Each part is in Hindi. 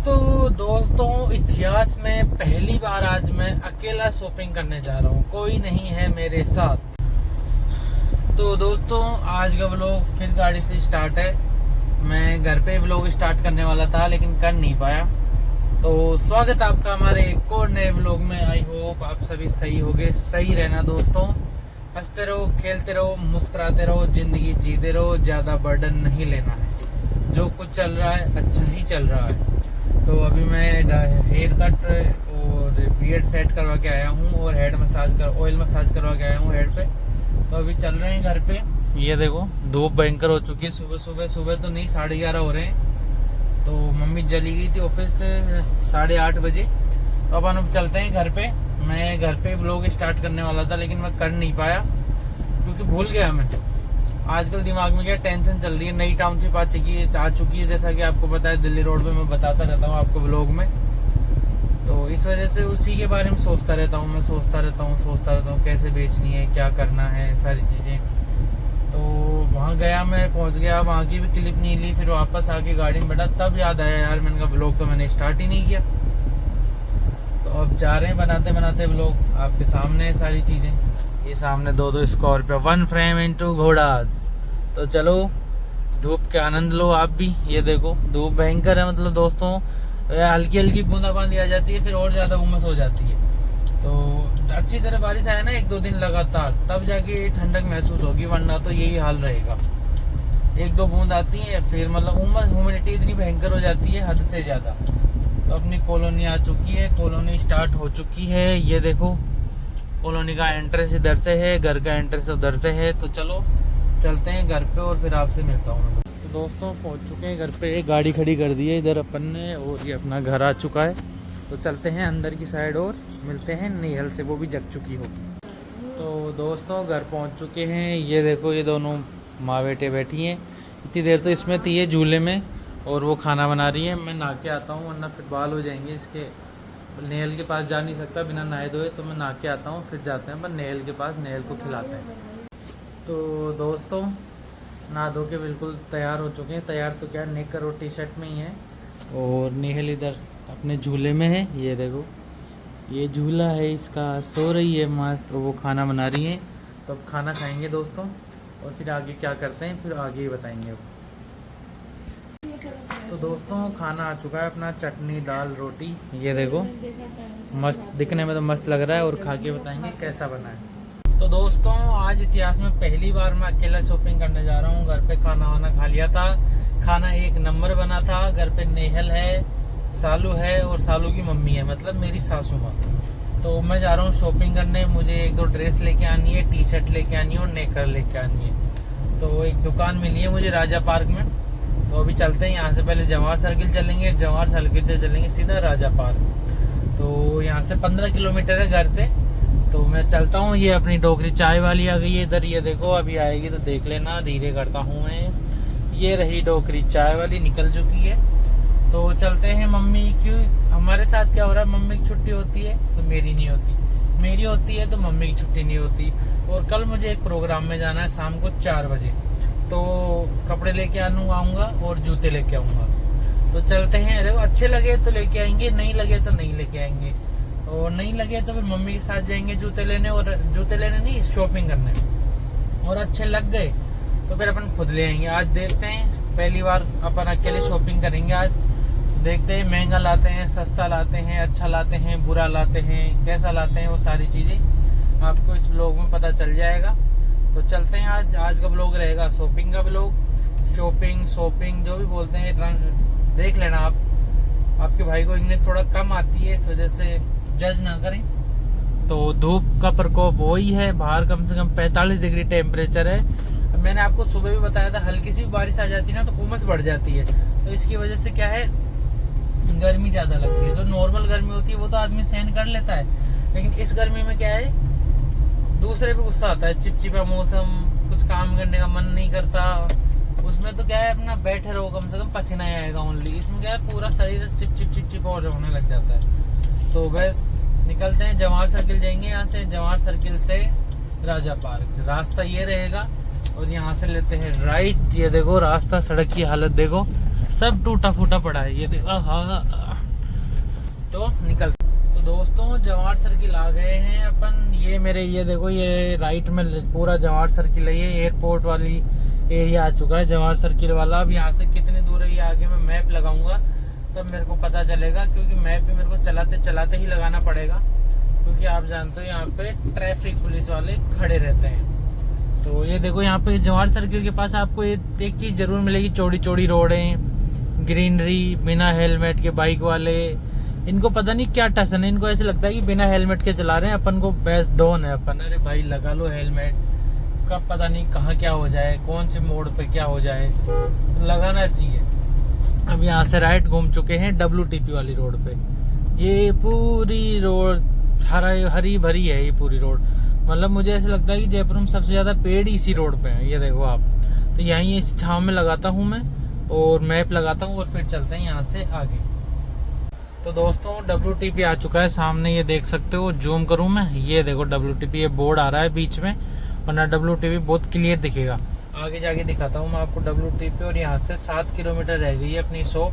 तो दोस्तों, इतिहास में पहली बार आज मैं अकेला शॉपिंग करने जा रहा हूँ, कोई नहीं है मेरे साथ। तो दोस्तों, आज का व्लॉग फिर गाड़ी से स्टार्ट है। मैं घर पे व्लॉग स्टार्ट करने वाला था लेकिन कर नहीं पाया। तो स्वागत है आपका हमारे एक और नए व्लॉग में। आई होप आप सभी सही होगे। सही रहना दोस्तों, हंसते रहो, खेलते रहो, मुस्कुराते रहो, जिंदगी जीते रहो, ज़्यादा बर्डन नहीं लेना है। जो कुछ चल रहा है अच्छा ही चल रहा है। तो अभी मैं हेयर कट और बियर्ड सेट करवा के आया हूँ और हेड मसाज ऑयल मसाज करवा के आया हूँ हेड पे। तो अभी चल रहे हैं घर पे। ये देखो धूप भयंकर हो चुकी है। सुबह तो नहीं, 11:30 हो रहे हैं। तो मम्मी चली गई थी ऑफिस 8:30 बजे। तो अब हम चलते हैं घर पे। मैं घर पे व्लॉग स्टार्ट करने वाला था लेकिन मैं कर नहीं पाया क्योंकि भूल गया मैं। आजकल दिमाग में क्या टेंशन चल रही है, नई टाउनशिप आ चुकी है जैसा कि आपको पता है। दिल्ली रोड पे मैं बताता रहता हूँ आपको व्लॉग में। तो इस वजह से उसी के बारे में सोचता रहता हूँ। मैं सोचता रहता हूँ कैसे बेचनी है, क्या करना है, सारी चीज़ें। तो वहाँ गया, मैं पहुँच गया, वहाँ की भी क्लिप नहीं ली। फिर वापस आके गाड़ी में बैठा, तब याद आया यार मैंने कहा व्लॉग तो मैंने स्टार्ट ही नहीं किया। तो अब जा रहे हैं बनाते बनाते व्लॉग आपके सामने सारी चीज़ें। ये सामने दो स्कॉर्पियो, 1 फ्रेम इनटू घोड़ास। तो चलो धूप के आनंद लो आप भी। ये देखो धूप भयंकर है, मतलब दोस्तों हल्की हल्की बूंदाबांदी आ जाती है, फिर और ज़्यादा उमस हो जाती है। तो अच्छी तरह बारिश आए ना 1-2 दिन लगातार, तब जाके ठंडक महसूस होगी, वरना तो यही हाल रहेगा। 1-2 बूंद आती है फिर मतलब उमस, ह्यूमिडिटी इतनी भयंकर हो जाती है हद से ज़्यादा। तो अपनी कॉलोनी आ चुकी है, कॉलोनी स्टार्ट हो चुकी है। ये देखो कॉलोनी का एंट्रेंस इधर से है, घर का एंट्रेंस उधर से है। तो चलो चलते हैं घर पे और फिर आपसे मिलता हूँ मैं। तो दोस्तों पहुँच चुके हैं घर पे। एक गाड़ी खड़ी कर दी है इधर अपन ने और ये अपना घर आ चुका है। तो चलते हैं अंदर की साइड और मिलते हैं नेहल से, वो भी जग चुकी हो। तो दोस्तों घर पहुँच चुके हैं। ये देखो ये दोनों माँ बेटे बैठी हैं। इतनी देर तो इसमें थी है झूले में और वो खाना बना रही है। मैं नहा के आता हूँ वरना फिर बाल हो जाएंगे इसके। नेहल के पास जा नहीं सकता बिना नहाए धोए, तो मैं नहा के आता हूँ, फिर जाते हैं पर नेहल के पास, नेहल को खिलाते हैं। तो दोस्तों नहा धो के बिल्कुल तैयार हो चुके हैं। तैयार तो क्या, नेकर और टी-शर्ट में ही है। और नेहल इधर अपने झूले में है। ये देखो ये झूला है इसका, सो रही है मस्त। वो खाना बना रही है। तो अब खाना खाएंगे दोस्तों और फिर आगे क्या करते हैं फिर आगे ही बताएंगे। तो दोस्तों खाना आ चुका है अपना, चटनी दाल रोटी। ये देखो मस्त, दिखने में तो मस्त लग रहा है और खा के बताएंगे कैसा बना है। तो दोस्तों आज इतिहास में पहली बार मैं अकेला शॉपिंग करने जा रहा हूँ। घर पे खाना वाना खा लिया था, खाना एक नंबर बना था। घर पे नेहल है, सालू है और सालू की मम्मी है, मतलब मेरी सासू माँ। तो मैं जा रहा हूँ शॉपिंग करने। मुझे 1-2 ड्रेस लेके आनी है, टी-शर्ट लेके आनी है और नेकर लेके आनी है। तो एक दुकान मिली है मुझे राजा पार्क में। तो अभी चलते हैं यहाँ से, पहले जवाहर सर्किल चलेंगे, जवाहर सर्किल से चलेंगे सीधा राजा पार्क। तो यहाँ से 15 किलोमीटर है घर से। तो मैं चलता हूँ। ये अपनी डोगरी चाय वाली आ गई है इधर। ये देखो अभी आएगी तो देख लेना, धीरे करता हूँ मैं। ये रही डोगरी चाय वाली, निकल चुकी है। तो चलते हैं। मम्मी क्यों, हमारे साथ क्या हो रहा है, मम्मी की छुट्टी होती है तो मेरी नहीं होती, मेरी होती है तो मम्मी की छुट्टी नहीं होती। और कल मुझे एक प्रोग्राम में जाना है शाम को 4 बजे। तो कपड़े लेके आऊँगा और जूते लेके आऊँगा। तो चलते हैं। देखो अच्छे लगे तो लेके आएंगे, नहीं लगे तो नहीं लेके आएंगे। और नहीं लगे तो फिर मम्मी के साथ जाएंगे जूते लेने, और जूते लेने नहीं शॉपिंग करने। और अच्छे लग गए तो फिर अपन खुद ले आएंगे। आज देखते हैं, पहली बार अपन अकेले शॉपिंग करेंगे आज। देखते हैं महंगा लाते हैं, सस्ता लाते हैं, अच्छा लाते हैं, बुरा लाते हैं, कैसा लाते हैं, वो सारी चीज़ें आपको इस व्लॉग में पता चल जाएगा। तो चलते हैं। आज का व्लॉग रहेगा शॉपिंग का व्लॉग। शॉपिंग जो भी बोलते हैं देख लेना आप। आपके भाई को इंग्लिश थोड़ा कम आती है, इस वजह से जज ना करें। तो धूप का प्रकोप वही है, बाहर कम से कम 45 डिग्री टेम्परेचर है। मैंने आपको सुबह भी बताया था, हल्की सी बारिश आ जाती है ना तो उमस बढ़ जाती है। तो इसकी वजह से क्या है, गर्मी ज़्यादा लगती है। जो नॉर्मल गर्मी होती है वो तो आदमी सहन कर लेता है, लेकिन इस गर्मी में क्या है, दूसरे पे गुस्सा आता है। चिपचिपा मौसम, कुछ काम करने का मन नहीं करता। उसमें तो क्या है, अपना बैठे रहो, कम से कम पसीना आएगा ओनली। इसमें क्या है, पूरा शरीर चिप और होने लग जाता है। तो बस निकलते हैं, जवाहर सर्किल जाएंगे। यहाँ से जवाहर सर्किल से राजा पार्क रास्ता ये रहेगा और यहाँ से लेते हैं राइट। ये देखो रास्ता, सड़क की हालत देखो, सब टूटा फूटा पड़ा है। ये देखो तो निकल। तो दोस्तों जवाहर सर्किल आ गए हैं अपन। ये देखो, ये राइट में पूरा जवाहर सर्किल है। ये एयरपोर्ट वाली एरिया आ चुका है जवाहर सर्किल वाला। अब यहाँ से कितनी दूर है ये आगे मैं मैप लगाऊंगा तब मेरे को पता चलेगा, क्योंकि मैप भी मेरे को चलाते चलाते ही लगाना पड़ेगा, क्योंकि आप जानते हो यहाँ पे ट्रैफिक पुलिस वाले खड़े रहते हैं। तो ये देखो, यहाँ पे जवाहर सर्किल के पास आपको एक चीज़ जरूर मिलेगी, चौड़ी चौड़ी रोडें, ग्रीनरी, बिना हेलमेट के बाइक वाले। इनको पता नहीं क्या टसन है, इनको ऐसे लगता है कि बिना हेलमेट के चला रहे हैं, अपन को बेस्ट डॉन है अपन। अरे भाई लगा लो हेलमेट, कब पता नहीं कहाँ क्या हो जाए, कौन से मोड़ पे क्या हो जाए, लगाना चाहिए। अब यहाँ से राइट घूम चुके हैं WTP वाली रोड पे। ये पूरी रोड हरी भरी है, ये पूरी रोड। मतलब मुझे ऐसा लगता है कि जयपुर में सबसे ज्यादा पेड़ इसी रोड पे हैं। ये देखो आप, तो यहीं इस छांव में लगाता हूँ मैं और मैप लगाता हूँ और फिर चलते हैं यहाँ से आगे। तो दोस्तों WTP आ चुका है सामने, ये देख सकते हो। जूम करूँ मैं, ये देखो WTP, ये बोर्ड आ रहा है बीच में, वरना WTP बहुत क्लियर दिखेगा। आगे जाके दिखाता हूँ मैं आपको WTP। और यहाँ से 7 किलोमीटर रह गई है अपनी शॉप,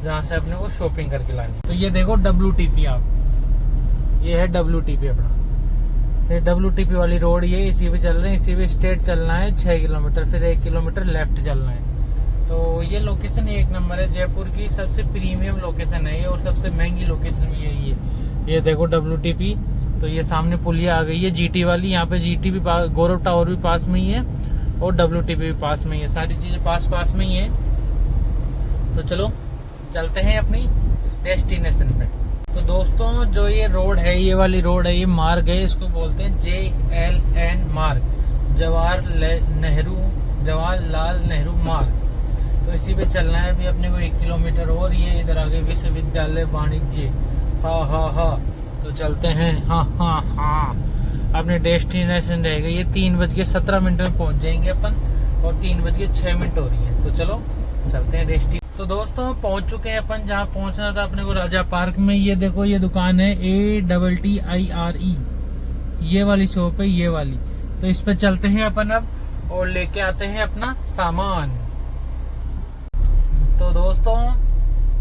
जहाँ से अपने को शॉपिंग करके लानी। तो ये देखो WTP, आप ये है WTP अपना। ये WTP वाली रोड, ये इसी पे चल रहे हैं, इसी पे स्ट्रेट चलना है 6 किलोमीटर, फिर 1 किलोमीटर लेफ्ट चलना है। तो ये लोकेशन एक नंबर है, जयपुर की सबसे प्रीमियम लोकेशन है ये, और सबसे महंगी लोकेशन भी यही है। ये देखो WTP। तो ये सामने पुलिया आ गई है GT वाली, यहाँ पे GT भी गौरव टावर भी पास में ही है और WTP भी पास में ही है, सारी चीजें पास में ही है। तो चलो चलते हैं अपनी डेस्टिनेशन पे। तो दोस्तों जो ये रोड है, ये वाली रोड है, ये मार्ग है, इसको बोलते हैं JLN मार्ग, जवाहरलाल नेहरू मार्ग। तो इसी पे चलना है अभी अपने को 1 किलोमीटर और। ये इधर आगे विश्वविद्यालय वाणिज्य, हाँ तो चलते हैं। हाँ अपने डेस्टिनेशन रहेगा ये 3:17 में पहुंच जाएंगे अपन, और 3:06 हो रही है। तो चलो चलते हैं डेस्टिनेशन। तो दोस्तों पहुंच चुके हैं अपन जहाँ पहुंचना था अपने को, राजा पार्क में। ये देखो, ये दुकान है ATTIRE, ये वाली शॉप है, ये वाली। तो इस पे चलते हैं अपन अब और लेके आते हैं अपना सामान। तो दोस्तों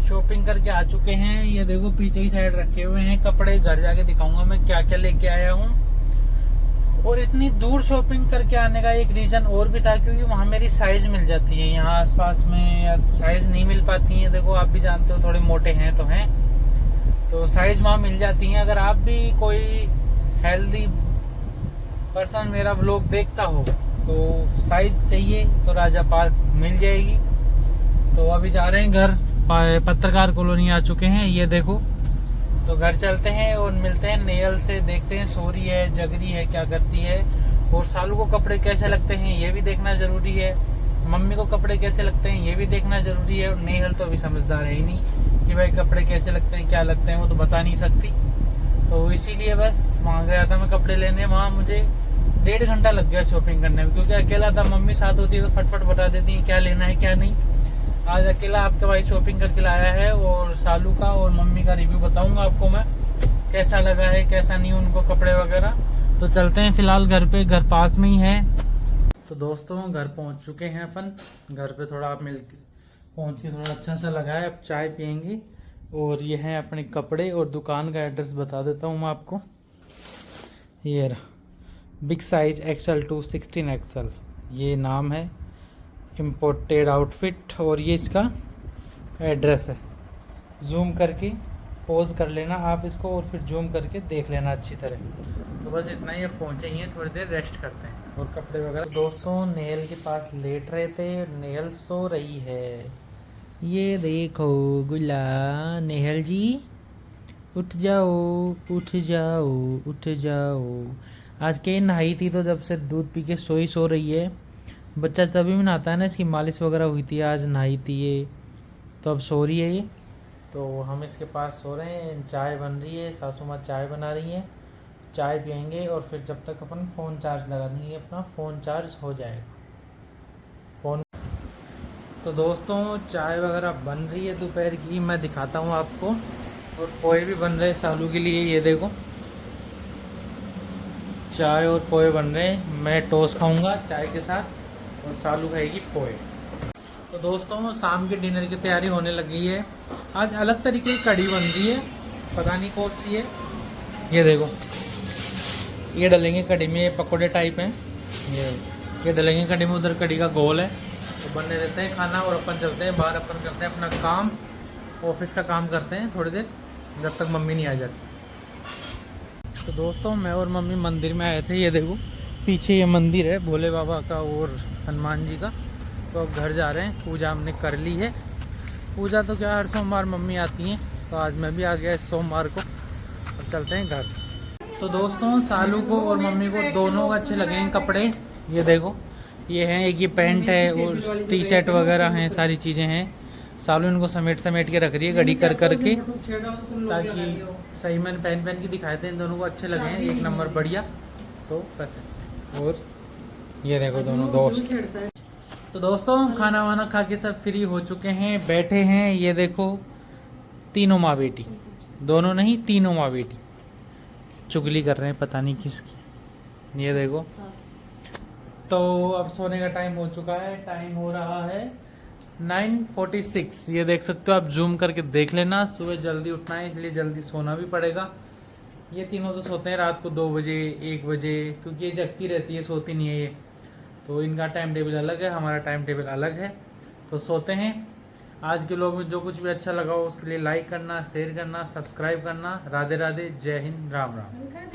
शॉपिंग करके आ चुके हैं। ये देखो पीछे की साइड रखे हुए हैं कपड़े, घर जाके दिखाऊंगा मैं क्या क्या लेके आया हूँ। और इतनी दूर शॉपिंग करके आने का एक रीजन और भी था, क्योंकि वहाँ मेरी साइज मिल जाती है, यहाँ आसपास में साइज नहीं मिल पाती है। देखो आप भी जानते हो, थोड़े मोटे हैं तो हैं, तो साइज वहाँ मिल जाती है। अगर आप भी कोई हेल्दी पर्सन मेरा व्लॉग देखता हो तो साइज चाहिए तो राजा पार्क मिल जाएगी। तो अभी जा रहे हैं घर, पत्रकार कॉलोनी आ चुके हैं। ये देखो, तो घर चलते हैं और मिलते हैं नेयल से, देखते हैं सो रही है, जग रही है, क्या करती है। और सालू को कपड़े कैसे लगते हैं ये भी देखना जरूरी है, मम्मी को कपड़े कैसे लगते हैं ये भी देखना जरूरी है। और नेहल तो अभी समझदार है ही नहीं कि भाई कपड़े कैसे लगते हैं, क्या लगते हैं, वो तो बता नहीं सकती। तो इसीलिए बस वहाँ गया था मैं कपड़े लेने। वहाँ मुझे 1.5 घंटा लग गया शॉपिंग करने में, क्योंकि अकेला था। मम्मी साथ होती है तो फटफट बता देती है क्या लेना है क्या नहीं। आज अकेला आपका भाई शॉपिंग करके लाया है, और सालू का और मम्मी का रिव्यू बताऊंगा आपको मैं, कैसा लगा है कैसा नहीं उनको कपड़े वगैरह। तो चलते हैं फिलहाल घर पे, घर पास में ही है। तो दोस्तों घर पहुंच चुके हैं अपन। घर पे थोड़ा आप मिल पहुँच के थोड़ा अच्छा सा लगा है। अब चाय पियेंगे। और ये हैं अपने कपड़े, और दुकान का एड्रेस बता देता हूँ मैं आपको। ये big size XL to 16XL ये नाम है, इम्पोर्टेड आउटफिट। और ये इसका एड्रेस है। जूम करके पॉज कर लेना आप इसको, और फिर जूम करके देख लेना अच्छी तरह। तो बस इतना ही, अब पहुँचे ही हैं, थोड़ी देर रेस्ट करते हैं और कपड़े वगैरह। तो दोस्तों नेहल के पास लेट रहे थे, नेहल सो रही है। ये देखो गुला, नेहल जी उठ जाओ उठ जाओ उठ जाओ। आज के नहाई थी, तो जब से दूध पी के सो रही है। बच्चा तभी भी नहाता है ना, इसकी मालिश वगैरह हुई थी, आज नहाई थी ये, तो अब सो रही है ये। तो हम इसके पास सो रहे हैं। चाय बन रही है, सासू माँ चाय बना रही है, चाय पियेंगे और फिर जब तक अपन फ़ोन चार्ज लगा देंगे, अपना फ़ोन चार्ज हो जाएगा फ़ोन। तो दोस्तों चाय वगैरह बन रही है दोपहर की, मैं दिखाता हूँ आपको। और पोहे भी बन रहे हैं सालू के लिए, ये देखो चाय और पोहे बन रहे हैं। मैं टोस्ट खाऊंगा चाय के साथ और सालू खाएगी पोहे। तो दोस्तों शाम के डिनर की तैयारी होने लगी है। आज अलग तरीके की कढ़ी बन रही है, पता नहीं कौन सी है। ये देखो, ये डालेंगे कढ़ी में, ये पकौड़े टाइप हैं। ये डालेंगे कढ़ी में, उधर कढ़ी का गोल है। तो बनने देते हैं खाना और अपन चलते हैं बाहर, अपन करते हैं अपना काम, ऑफिस का काम करते हैं थोड़ी देर, जब तक मम्मी नहीं आ जाती। तो दोस्तों मैं और मम्मी मंदिर में आए थे। ये देखो पीछे ये मंदिर है भोले बाबा का और हनुमान जी का। तो अब घर जा रहे हैं, पूजा हमने कर ली है। पूजा तो क्या, हर सोमवार मम्मी आती हैं, तो आज मैं भी आ गया इस सोमवार को। अब चलते हैं घर। तो दोस्तों सालू को और मम्मी को दोनों को अच्छे लगे हैं कपड़े। ये देखो, ये हैं, एक ये पैंट है और टी शर्ट वगैरह हैं, सारी चीज़ें हैं। सालू इनको समेट के रख रही है घड़ी कर के, ताकि सही मैंने पहन के दिखाए थे। इन दोनों को अच्छे लगे हैं, एक नंबर बढ़िया। तो बस, और ये देखो दोनों दोस्त। तो दोस्तों खाना वाना खा के सब फ्री हो चुके हैं, बैठे हैं। ये देखो तीनों माँ बेटी, दोनों नहीं तीनों माँ बेटी चुगली कर रहे हैं, पता नहीं किसकी। ये देखो, तो अब सोने का टाइम हो चुका है। टाइम हो रहा है 9:46। ये देख सकते हो आप, जूम करके देख लेना। सुबह जल्दी उठना है, इसलिए जल्दी सोना भी पड़ेगा। ये तीनों तो सोते हैं रात को 2 बजे 1 बजे, क्योंकि ये जगती रहती है, सोती नहीं है ये। तो इनका टाइम टेबल अलग है, हमारा टाइम टेबल अलग है। तो सोते हैं। आज के लोग में जो कुछ भी अच्छा लगा हो उसके लिए लाइक करना, शेयर करना, सब्सक्राइब करना। राधे राधे, जय हिंद, राम राम।